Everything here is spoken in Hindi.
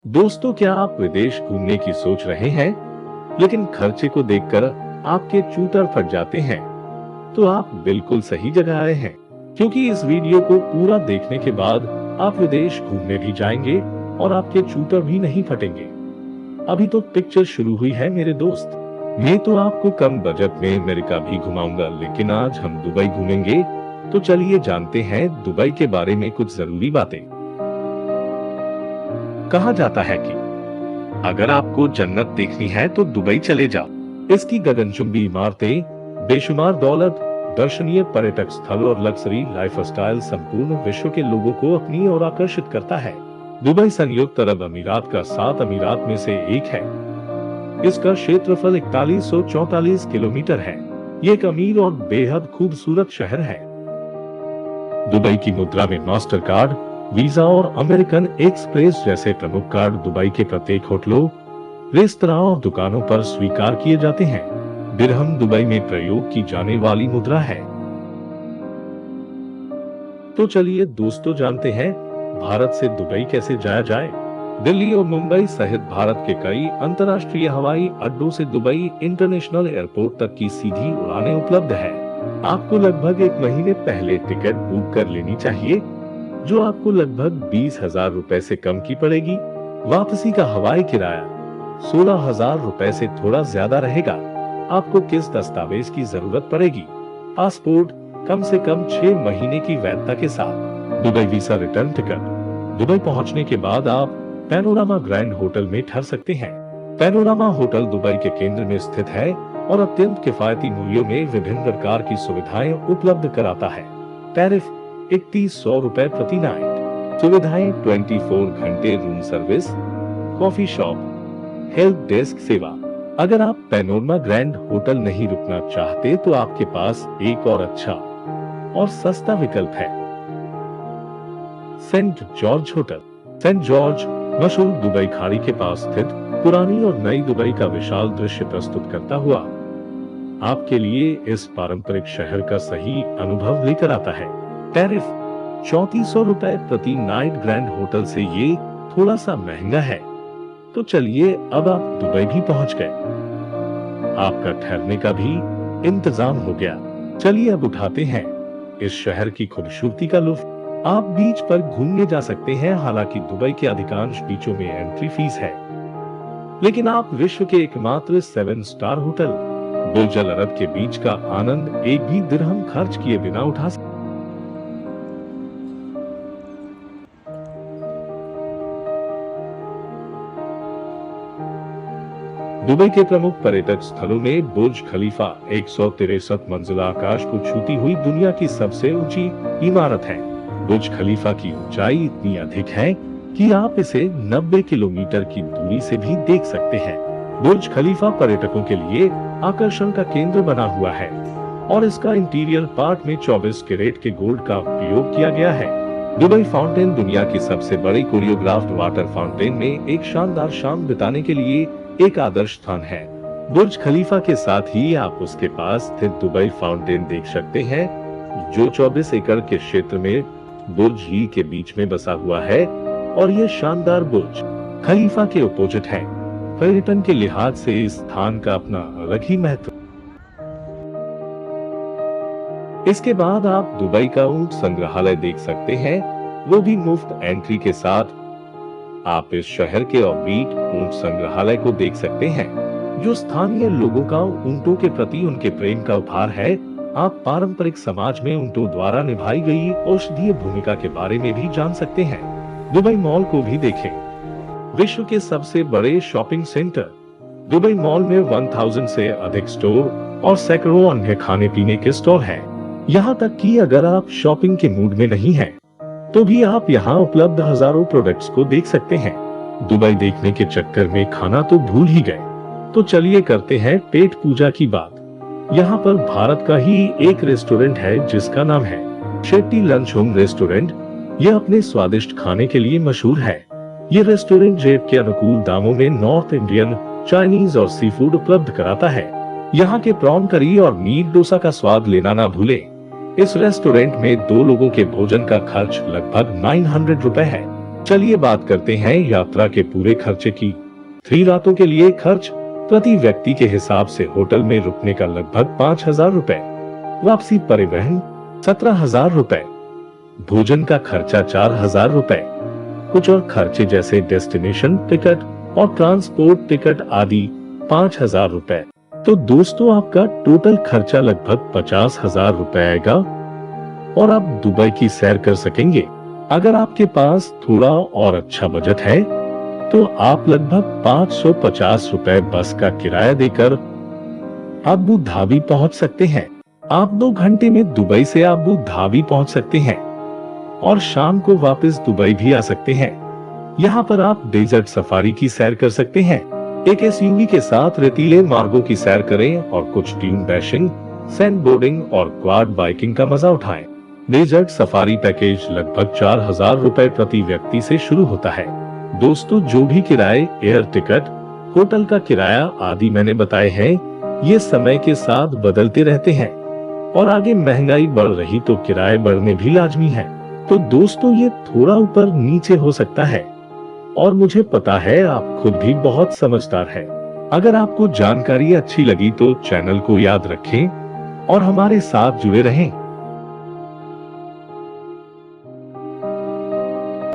दोस्तों, क्या आप विदेश घूमने की सोच रहे हैं लेकिन खर्चे को देखकर आपके चूतर फट जाते हैं? तो आप बिल्कुल सही जगह आए हैं, क्योंकि इस वीडियो को पूरा देखने के बाद आप विदेश घूमने भी जाएंगे और आपके चूतर भी नहीं फटेंगे। अभी तो पिक्चर शुरू हुई है मेरे दोस्त। मैं तो आपको कम बजट में अमेरिका भी घुमाऊंगा, लेकिन आज हम दुबई घूमेंगे। तो चलिए जानते हैं दुबई के बारे में कुछ जरूरी बातें। कहा जाता है कि अगर आपको जन्नत देखनी है तो दुबई चले जाओ। इसकी गगनचुंबी इमारतें, बेशुमार दौलत, दर्शनीय पर्यटक स्थल और लग्जरी लाइफस्टाइल संपूर्ण विश्व के लोगों को अपनी ओर आकर्षित करता है। दुबई संयुक्त अरब अमीरात का 7 अमीरात में से एक है। इसका क्षेत्रफल 4144 किलोमीटर है। ये एक अमीर और बेहद खूबसूरत शहर है। दुबई की मुद्रा में मास्टर कार्ड, वीजा और अमेरिकन एक्सप्रेस जैसे प्रमुख कार्ड दुबई के प्रत्येक होटलों, रेस्तरां और दुकानों पर स्वीकार किए जाते हैं। दिरहम दुबई में प्रयोग की जाने वाली मुद्रा है। तो चलिए दोस्तों जानते हैं भारत से दुबई कैसे जाया जाए। दिल्ली और मुंबई सहित भारत के कई अंतर्राष्ट्रीय हवाई अड्डों से दुबई इंटरनेशनल एयरपोर्ट तक की सीधी उड़ानें उपलब्ध है। आपको लगभग 1 महीने पहले टिकट बुक कर लेनी चाहिए, जो आपको लगभग 20,000 रुपए से कम की पड़ेगी। वापसी का हवाई किराया 16,000 रुपए से थोड़ा ज्यादा रहेगा। आपको किस दस्तावेज की जरूरत पड़ेगी? पासपोर्ट, कम से कम 6 महीने की वैधता के साथ। Dubai visa return ticket. Dubai पहुंचने के बाद आप पैनोरामा ग्रैंड होटल में ठहर सकते हैं। पैनोरामा होटल दुबई के केंद्र में स्थित है और अत्यंत किफायती मूल्यों में विभिन्न प्रकार की सुविधाएं उपलब्ध कराता है। टैरिफ 3100 रुपए प्रति नाइट। सुविधाएं 24 घंटे room service, coffee shop, help desk सेवा। अगर आप पैनोरमा ग्रैंड होटल नहीं रुकना चाहते तो आपके पास एक और अच्छा और सस्ता विकल्प है, Saint George hotel. Saint George मशहूर दुबई खाड़ी के पास स्थित पुरानी और नई दुबई का विशाल दृश्य प्रस्तुत करता हुआ आपके लिए इस पारंपरिक शहर का सही अनुभव लेकर आता है। टैरिफ 3400 रुपए प्रति नाइट। ग्रैंड होटल से ये थोड़ा सा महंगा है। तो चलिए अब आप दुबई भी पहुंच गए, आपका ठहरने का भी इंतजाम हो गया। चलिए अब उठाते हैं इस शहर की खूबसूरती का लुत्फ। आप बीच पर घूमने जा सकते हैं। हालांकि दुबई के अधिकांश बीचों में एंट्री फीस है, लेकिन आप विश्व के एकमात्र 7 स्टार होटल बुर्ज अल अरब के बीच का आनंद एक भी दिरहम खर्च किए बिना उठा सकते। दुबई के प्रमुख पर्यटक स्थलों में बुर्ज खलीफा 163 मंजिला आकाश को छूती हुई दुनिया की सबसे ऊंची इमारत है। बुर्ज खलीफा की ऊंचाई इतनी अधिक है कि आप इसे 90 किलोमीटर की दूरी से भी देख सकते हैं। बुर्ज खलीफा पर्यटकों के लिए आकर्षण का केंद्र बना हुआ है और इसका इंटीरियर पार्ट में 24 कैरेट के गोल्ड का उपयोग किया गया है। दुबई फाउंटेन दुनिया की सबसे बड़ी कोरियोग्राफ्ड वाटर फाउंटेन में एक शानदार शाम बिताने के लिए एक आदर्श स्थान है। बुर्ज खलीफा के साथ ही आप उसके पास स्थित दुबई फाउंटेन देख सकते हैं, जो 24 एकड़ के क्षेत्र में बुर्ज ही के बीच में बसा हुआ है और ये शानदार बुर्ज खलीफा के अपोजिट है। पर्यटन के लिहाज से इस स्थान का अपना अलग ही महत्व। इसके बाद आप दुबई का ऊंट संग्रहालय देख सकते हैं, वो भी मुफ्त एंट्री के साथ। आप इस शहर के ऑफबीट ऊंट संग्रहालय को देख सकते हैं, जो स्थानीय लोगों का ऊंटों के प्रति उनके प्रेम का उपहार है। आप पारंपरिक समाज में ऊंटों द्वारा निभाई गई औषधीय भूमिका के बारे में भी जान सकते हैं। दुबई मॉल को भी देखें, विश्व के सबसे बड़े शॉपिंग सेंटर। दुबई मॉल में 1000 से अधिक स्टोर और सैकड़ों अन्य खाने पीने के स्टॉल हैं। यहाँ तक कि अगर आप शॉपिंग के मूड में नहीं हैं, तो भी आप यहाँ उपलब्ध हजारों प्रोडक्ट्स को देख सकते हैं। दुबई देखने के चक्कर में खाना तो भूल ही गए, तो चलिए करते हैं पेट पूजा की बात। यहाँ पर भारत का ही एक रेस्टोरेंट है जिसका नाम है शेट्टी लंच होम रेस्टोरेंट। यह अपने स्वादिष्ट खाने के लिए मशहूर है। ये रेस्टोरेंट जेब के अनुकूल दामों में नॉर्थ इंडियन, चाइनीज और सी फूड उपलब्ध कराता है। यहाँ के प्रॉन करी और मीट डोसा का स्वाद लेना ना भूले। इस रेस्टोरेंट में 2 लोगों के भोजन का खर्च लगभग 900 रुपए है। चलिए बात करते हैं यात्रा के पूरे खर्चे की। 3 रातों के लिए खर्च प्रति व्यक्ति के हिसाब से होटल में रुकने का लगभग 5,000 रुपए, वापसी परिवहन 17,000 रुपए, भोजन का खर्चा 4,000 रुपए, कुछ और खर्चे जैसे डेस्टिनेशन टिकट और ट्रांसपोर्ट टिकट आदि 5,000 रुपए। तो दोस्तों आपका टोटल खर्चा लगभग 50,000 रुपए आएगा और आप दुबई की सैर कर सकेंगे। अगर आपके पास थोड़ा और अच्छा बजट है तो आप लगभग 550 रुपए बस का किराया देकर अबू धाबी पहुंच सकते हैं। आप 2 घंटे में दुबई से अबू धाबी पहुंच सकते हैं और शाम को वापस दुबई भी आ सकते हैं। यहाँ पर आप डेजर्ट सफारी की सैर कर सकते हैं। एक एसयूवी के साथ रेतीले मार्गों की सैर करें और कुछ ड्यून डैशिंग, सैंड बोर्डिंग और क्वाड बाइकिंग का मजा उठाएं। डेजर्ट सफारी पैकेज लगभग 4,000 रुपए प्रति व्यक्ति से शुरू होता है। दोस्तों जो भी किराए, एयर टिकट, होटल का किराया आदि मैंने बताए हैं, ये समय के साथ बदलते रहते हैं और आगे महंगाई बढ़ रही तो किराए बढ़ने भी लाजमी है। तो दोस्तों ये थोड़ा ऊपर नीचे हो सकता है और मुझे पता है आप खुद भी बहुत समझदार हैं। अगर आपको जानकारी अच्छी लगी तो चैनल को याद रखें और हमारे साथ जुड़े रहें।